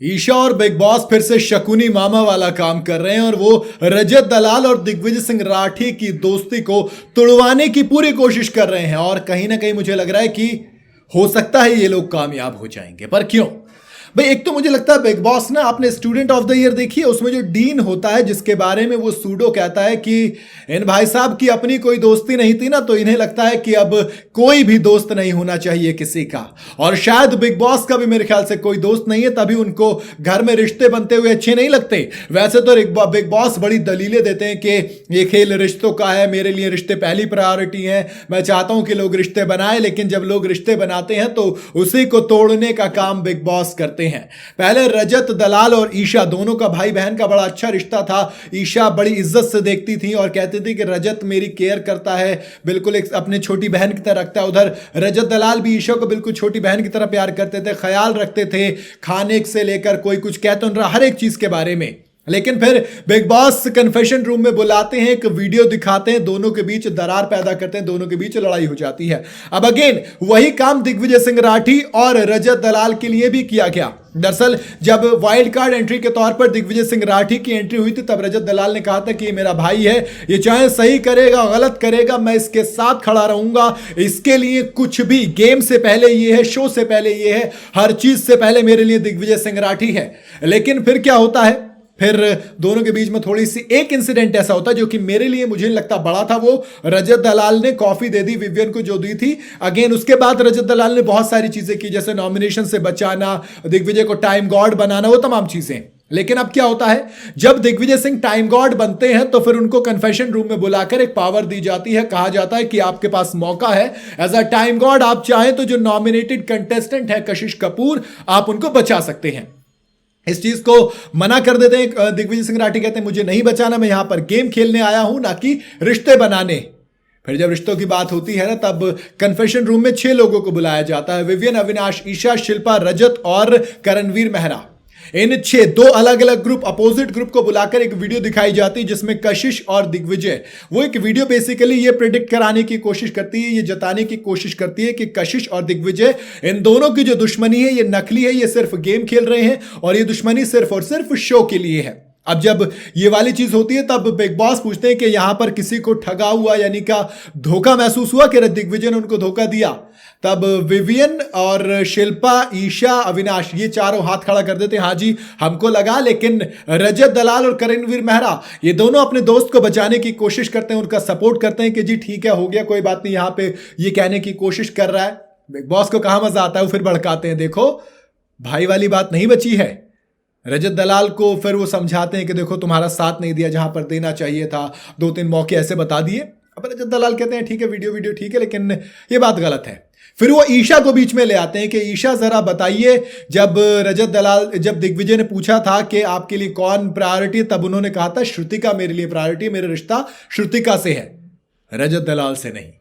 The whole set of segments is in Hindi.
ईशा और बिग बॉस फिर से शकुनी मामा वाला काम कर रहे हैं और वो रजत दलाल और दिग्विजय सिंह राठी की दोस्ती को तुड़वाने की पूरी कोशिश कर रहे हैं। और कहीं ना कहीं मुझे लग रहा है कि हो सकता है ये लोग कामयाब हो जाएंगे। पर क्यों भाई? एक तो मुझे लगता है बिग बॉस ना, आपने स्टूडेंट ऑफ द ईयर देखी है, उसमें जो डीन होता है जिसके बारे में वो सूडो कहता है कि इन भाई साहब की अपनी कोई दोस्ती नहीं थी ना, तो इन्हें लगता है कि अब कोई भी दोस्त नहीं होना चाहिए किसी का। और शायद बिग बॉस का भी मेरे ख्याल से कोई दोस्त नहीं है, तभी उनको घर में रिश्ते बनते हुए अच्छे नहीं लगते। वैसे तो बिग बॉस बड़ी दलीलें देते हैं कि ये खेल रिश्तों का है, मेरे लिए रिश्ते पहली प्रायोरिटी है, मैं चाहता हूं कि लोग रिश्ते बनाए। लेकिन जब लोग रिश्ते बनाते हैं तो उसी को तोड़ने का काम बिग बॉस करते हैं। पहले रजत दलाल और ईशा दोनों का भाई बहन का बड़ा अच्छा रिश्ता था। ईशा बड़ी इज्जत से देखती थी और कहती थी कि रजत मेरी केयर करता है, बिल्कुल एक अपने छोटी बहन की तरह रखता है। उधर रजत दलाल भी ईशा को बिल्कुल छोटी बहन की तरह प्यार करते थे, ख्याल रखते थे, खाने से लेकर कोई कुछ कहते उन हर एक चीज के बारे में। लेकिन फिर बिग बॉस कन्फेशन रूम में बुलाते हैं, एक वीडियो दिखाते हैं, दोनों के बीच दरार पैदा करते हैं, दोनों के बीच लड़ाई हो जाती है। अब अगेन वही काम दिग्विजय सिंह राठी और रजत दलाल के लिए भी किया गया। दरअसल जब वाइल्ड कार्ड एंट्री के तौर पर दिग्विजय सिंह राठी की एंट्री हुई थी, तब रजत दलाल ने कहा था कि ये मेरा भाई है, ये चाहे सही करेगा गलत करेगा मैं इसके साथ खड़ा रहूंगा, इसके लिए कुछ भी, गेम से पहले ये है, शो से पहले ये है, हर चीज से पहले मेरे लिए दिग्विजय सिंह राठी है। लेकिन फिर क्या होता है, फिर दोनों के बीच में थोड़ी सी एक इंसिडेंट ऐसा होता है जो कि मेरे लिए मुझे नहीं लगता बड़ा था। वो रजत दलाल ने कॉफी दे दी विवियन को जो दी थी। अगेन उसके बाद रजत दलाल ने बहुत सारी चीजें की, जैसे नॉमिनेशन से बचाना, दिग्विजय को टाइम गॉड बनाना, वो तमाम चीजें। लेकिन अब क्या होता है, जब दिग्विजय सिंह टाइम गॉड बनते हैं तो फिर उनको कन्फेशन रूम में बुलाकर एक पावर दी जाती है। कहा जाता है कि आपके पास मौका है एज अ टाइम गॉड, आप चाहें तो जो नॉमिनेटेड कंटेस्टेंट है कशिश कपूर, आप उनको बचा सकते हैं। इस चीज को मना कर देते हैं दिग्विजय सिंह राठी, कहते हैं मुझे नहीं बचाना, मैं यहां पर गेम खेलने आया हूं ना कि रिश्ते बनाने। फिर जब रिश्तों की बात होती है ना, तब कन्फेशन रूम में 6 लोगों को बुलाया जाता है, विवियन, अविनाश, ईशा, शिल्पा, रजत और करणवीर मेहरा। इन 2 अलग अलग ग्रुप, अपोजिट ग्रुप को बुलाकर एक वीडियो दिखाई जाती है जिसमें कशिश और दिग्विजय, वो एक वीडियो बेसिकली ये प्रेडिक्ट कराने की कोशिश करती है, ये जताने की कोशिश करती है कि कशिश और दिग्विजय, इन दोनों की जो दुश्मनी है ये नकली है, ये सिर्फ गेम खेल रहे हैं और ये दुश्मनी सिर्फ और सिर्फ शो के लिए है। अब जब ये वाली चीज होती है तब बिग बॉस पूछते हैं कि यहां पर किसी को ठगा हुआ यानी का धोखा महसूस हुआ कि दिग्विजय ने उनको धोखा दिया। तब विवियन और शिल्पा, ईशा, अविनाश ये चारों हाथ खड़ा कर देते हैं, हाँ जी हमको लगा। लेकिन रजत दलाल और करणवीर मेहरा ये दोनों अपने दोस्त को बचाने की कोशिश करते हैं, उनका सपोर्ट करते हैं कि जी ठीक है, हो गया, कोई बात नहीं, यहां पे ये कहने की कोशिश कर रहा है। बिग बॉस को कहां मजा आता है, वो फिर भड़काते हैं, देखो भाई वाली बात नहीं बची है। रजत दलाल को फिर वो समझाते हैं कि देखो तुम्हारा साथ नहीं दिया जहां पर देना चाहिए था, 2-3 मौके ऐसे बता दिए। अब रजत दलाल कहते हैं ठीक है, वीडियो ठीक है, लेकिन ये बात गलत है। फिर वो ईशा को बीच में ले आते हैं कि ईशा जरा बताइए, जब दिग्विजय ने पूछा था कि आपके लिए कौन प्रायोरिटी, तब उन्होंने कहा था श्रुतिका मेरे लिए प्रायोरिटी, मेरा रिश्ता श्रुतिका से है, रजत दलाल से नहीं।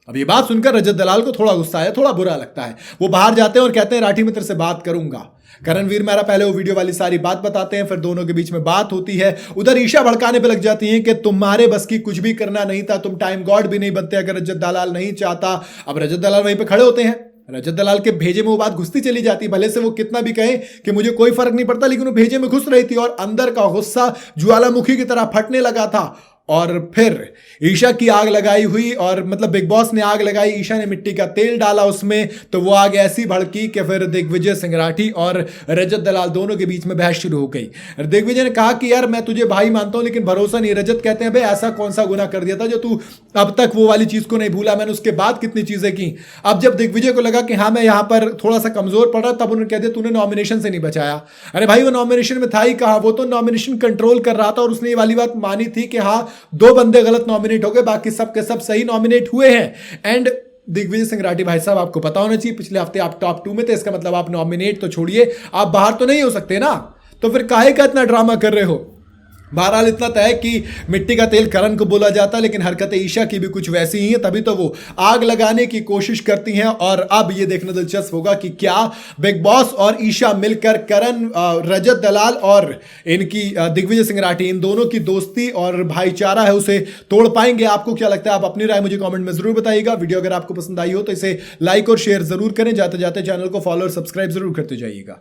अब ये बात सुनकर रजत दलाल को थोड़ा गुस्सा है, थोड़ा बुरा लगता है। वो बाहर जाते हैं और कहते हैं राठी मैं तेरे से बात करूंगा। करणवीर मेहरा पहले वो वीडियो वाली सारी बात बताते हैं, फिर दोनों के बीच में बात होती है। उधर ईशा भड़काने पे लग जाती है कि तुम्हारे बस की कुछ भी करना नहीं था, तुम टाइम गॉड भी नहीं बनते अगर रजत दलाल नहीं चाहता। अब रजत दलाल वहीं पे खड़े होते हैं, रजत दलाल के भेजे में वो बात घुसती चली जाती, भले से वो कितना भी कहे कि मुझे कोई फर्क नहीं पड़ता, लेकिन वो भेजे में घुस रही थी और अंदर का गुस्सा ज्वालामुखी की तरह फटने लगा था। और फिर ईशा की आग लगाई हुई, और मतलब बिग बॉस ने आग लगाई, ईशा ने मिट्टी का तेल डाला उसमें, तो वो आग ऐसी भड़की कि फिर दिग्विजय सिंह राठी और रजत दलाल दोनों के बीच में बहस शुरू हो गई। दिग्विजय ने कहा कि यार मैं तुझे भाई मानता हूं लेकिन भरोसा नहीं। रजत कहते हैं भाई ऐसा कौन सा गुनाह कर दिया था जो तू अब तक वो वाली चीज को नहीं भूला, मैंने उसके बाद कितनी चीजें की। अब जब दिग्विजय को लगा कि हाँ मैं यहां पर थोड़ा सा कमजोर पड़ रहा, तब उन्होंने कह दिया तूने नॉमिनेशन से नहीं बचाया। अरे भाई वो नॉमिनेशन में था ही कहा, वो तो नॉमिनेशन कंट्रोल कर रहा था और उसने ये वाली बात मानी थी कि हाँ 2 बंदे गलत नॉमिनेट हो गए, बाकी सब के सब सही नॉमिनेट हुए हैं। एंड दिग्विजय सिंह राठी भाई साहब आपको पता होना चाहिए पिछले हफ्ते आप टॉप 2 में थे, इसका मतलब आप नॉमिनेट तो छोड़िए, आप बाहर तो नहीं हो सकते ना, तो फिर काहे का इतना ड्रामा कर रहे हो। बहरहाल इतना तय कि मिट्टी का तेल करण को बोला जाता है, लेकिन हरकतें ईशा की भी कुछ वैसी ही हैं, तभी तो वो आग लगाने की कोशिश करती हैं। और अब ये देखना दिलचस्प होगा कि क्या बिग बॉस और ईशा मिलकर करण, रजत दलाल और इनकी दिग्विजय सिंह राठी, इन दोनों की दोस्ती और भाईचारा है उसे तोड़ पाएंगे। आपको क्या लगता है? आप अपनी राय मुझे कमेंट में जरूर बताइएगा। वीडियो अगर आपको पसंद आई हो तो इसे लाइक और शेयर जरूर करें। जाते जाते चैनल को फॉलो और सब्सक्राइब जरूर करते जाइएगा।